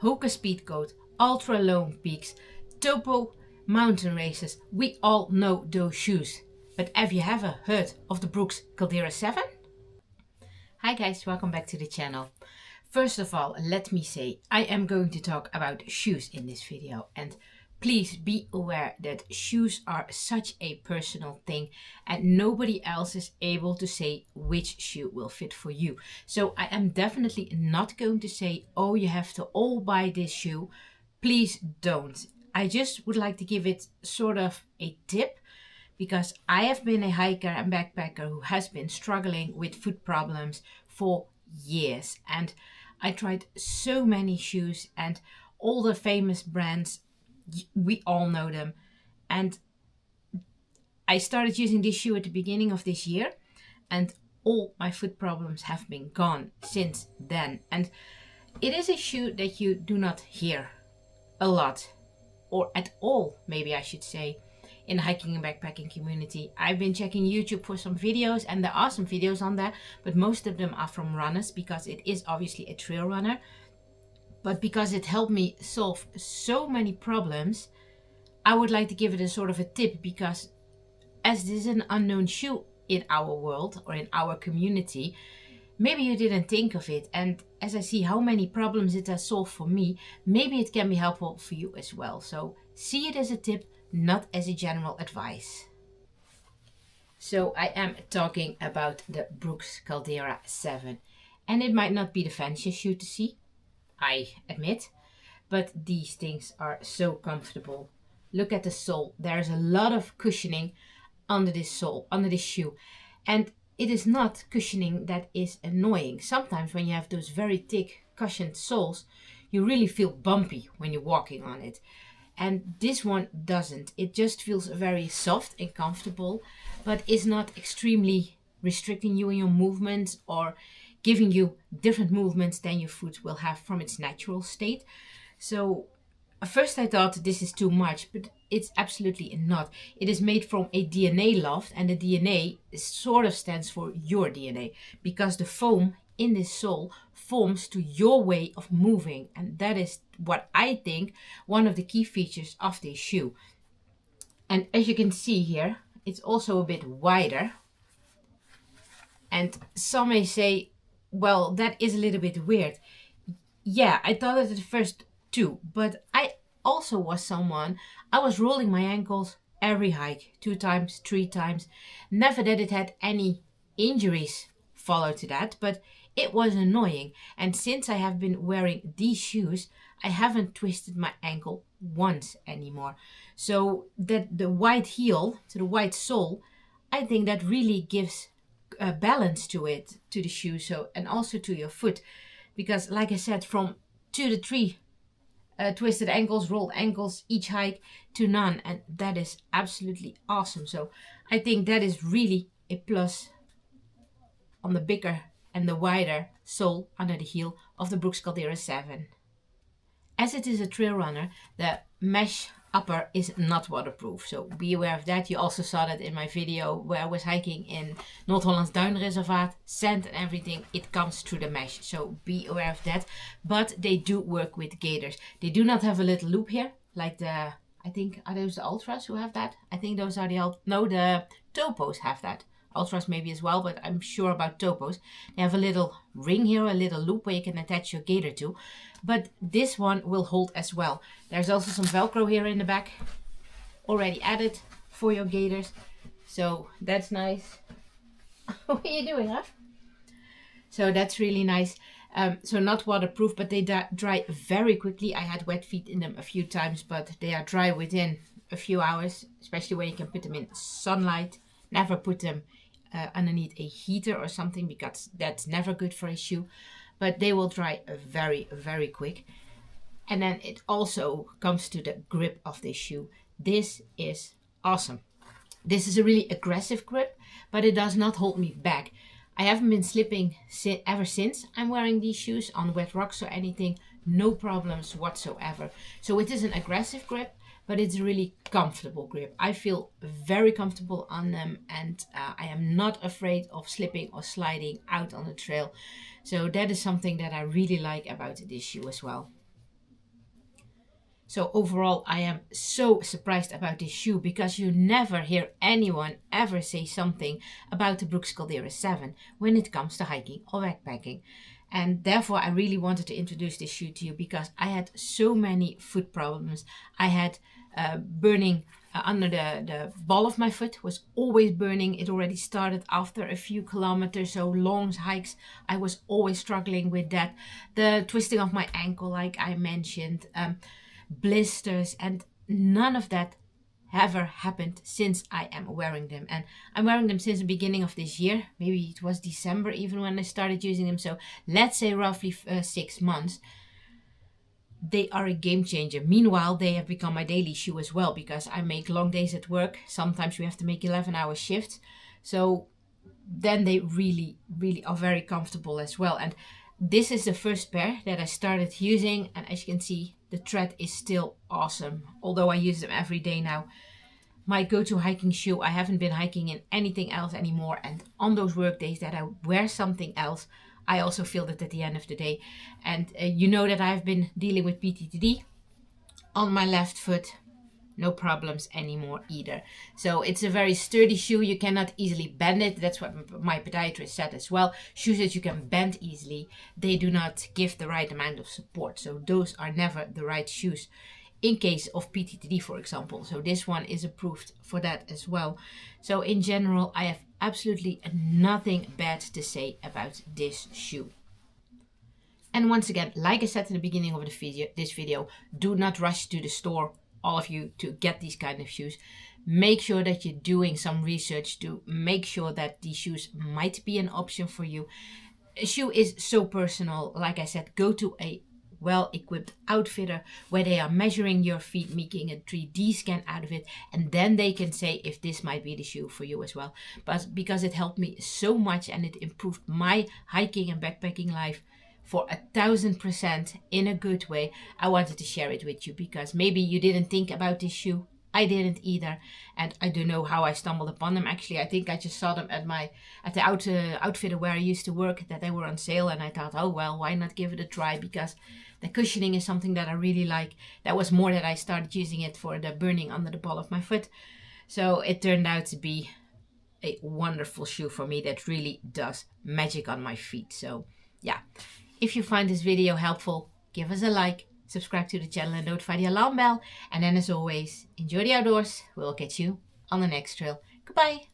Hoka Speed Coat, Ultra Lone Peaks, Topo mountain races. We all know those shoes. But have you ever heard of the Brooks Caldera 7? Hi guys, welcome back to the channel. First of all, let me say I am going to talk about shoes in this video, and please be aware that shoes are such a personal thing and nobody else is able to say which shoe will fit for you. So I am definitely not going to say, oh, you have to all buy this shoe. Please don't. I just would like to give it sort of a tip, because I have been a hiker and backpacker who has been struggling with foot problems for years, and I tried so many shoes and all the famous brands, we all know them, and I started using this shoe at the beginning of this year, and all my foot problems have been gone since then. And it is a shoe that you do not hear a lot, or at all, maybe I should say, in the hiking and backpacking community. I've been checking YouTube for some videos, and there are some videos on there, but most of them are from runners, because it is obviously a trail runner. But because it helped me solve so many problems, I would like to give it a sort of a tip, because as this is an unknown shoe in our world or in our community, maybe you didn't think of it, and as I see how many problems it has solved for me, maybe it can be helpful for you as well. So see it as a tip, not as a general advice. So I am talking about the Brooks Caldera 7, and it might not be the fanciest shoe to see, I admit, but these things are so comfortable. Look at the sole. There's a lot of cushioning under this sole, under this shoe, and it is not cushioning that is annoying. Sometimes when you have those very thick cushioned soles, you really feel bumpy when you're walking on it. And this one doesn't. It just feels very soft and comfortable, but is not extremely restricting you in your movements or giving you different movements than your foot will have from its natural state. So at first I thought this is too much, but it's absolutely not. It is made from a DNA loft, and the DNA sort of stands for your DNA, because the foam in this sole forms to your way of moving, and that is what I think one of the key features of this shoe. And as you can see here, it's also a bit wider, and some may say, well, that is a little bit weird. Yeah, I thought it at first too, but I also was someone, I was rolling my ankles every hike, 2 times, 3 times. Never that it had any injuries followed to that, but it was annoying. And since I have been wearing these shoes, I haven't twisted my ankle once anymore. So that the wide heel, to the wide sole, I think that really gives a balance to it, to the shoe, so, and also to your foot. Because like I said, from 2 to 3 twisted ankles, rolled ankles each hike, to none, and that is absolutely awesome. So I think that is really a plus on the bigger and the wider sole under the heel of the Brooks Caldera 7. As it is a trail runner, the mesh upper is not waterproof, so be aware of that. You also saw that in my video where I was hiking in Noord-Hollands Duinreservaat, sand and everything, it comes through the mesh, so be aware of that. But they do work with gaiters. They do not have a little loop here, like the, I think, are those the Ultras who have that? I think those are the Topos have that. Ultras maybe as well, but I'm sure about Topos. They have a little ring here, a little loop where you can attach your gaiter to. But this one will hold as well. There's also some Velcro here in the back, already added for your gaiters. So that's nice. What are you doing, huh? So that's really nice. So not waterproof, but they dry very quickly. I had wet feet in them a few times, but they are dry within a few hours, especially when you can put them in sunlight. Never put them underneath a heater or something, because that's never good for a shoe, but they will dry very, very quick. And then it also comes to the grip of this shoe. This is awesome. This is a really aggressive grip, but it does not hold me back. I haven't been slipping ever since I'm wearing these shoes on wet rocks or anything. No problems whatsoever. So it is an aggressive grip, but it's a really comfortable grip. I feel very comfortable on them, and I am not afraid of slipping or sliding out on the trail. So that is something that I really like about this shoe as well. So overall, I am so surprised about this shoe because you never hear anyone ever say something about the Brooks Caldera 7 when it comes to hiking or backpacking. And therefore, I really wanted to introduce this shoe to you because I had so many foot problems. I had burning under the ball of my foot, was always burning. It already started after a few kilometers, so long hikes. I was always struggling with that. The twisting of my ankle, like I mentioned, blisters, and none of that ever happened since I am wearing them. And I'm wearing them since the beginning of this year. Maybe it was December even when I started using them. So let's say roughly 6 months. They are a game changer. Meanwhile, they have become my daily shoe as well because I make long days at work. Sometimes we have to make 11-hour shifts. So then they really, really are very comfortable as well. And this is the first pair that I started using. And as you can see, the tread is still awesome. Although I use them every day now. My go-to hiking shoe. I haven't been hiking in anything else anymore. And on those work days that I wear something else, I also feel that at the end of the day. And you know that I've been dealing with PTSD on my left foot. No problems anymore either. So it's a very sturdy shoe. You cannot easily bend it. That's what my podiatrist said as well. Shoes that you can bend easily, they do not give the right amount of support. So those are never the right shoes in case of PTSD, for example. So this one is approved for that as well. So in general, I have absolutely nothing bad to say about this shoe. And once again, like I said in the beginning of this video, do not rush to the store, all of you, to get these kind of shoes. Make sure that you're doing some research to make sure that these shoes might be an option for you. A shoe is so personal. Like I said, go to a well-equipped outfitter where they are measuring your feet, making a 3D scan out of it, and then they can say if this might be the shoe for you as well. But because it helped me so much and it improved my hiking and backpacking life for 1000% in a good way, I wanted to share it with you because maybe you didn't think about this shoe. I didn't either, and I don't know how I stumbled upon them. Actually, I think I just saw them at the outfitter where I used to work, that they were on sale, and I thought, oh well, why not give it a try, because the cushioning is something that I really like. That was more that I started using it for the burning under the ball of my foot. So it turned out to be a wonderful shoe for me that really does magic on my feet. So yeah, if you find this video helpful, give us a like, subscribe to the channel and notify the alarm bell. And then as always, enjoy the outdoors. We'll catch you on the next trail. Goodbye.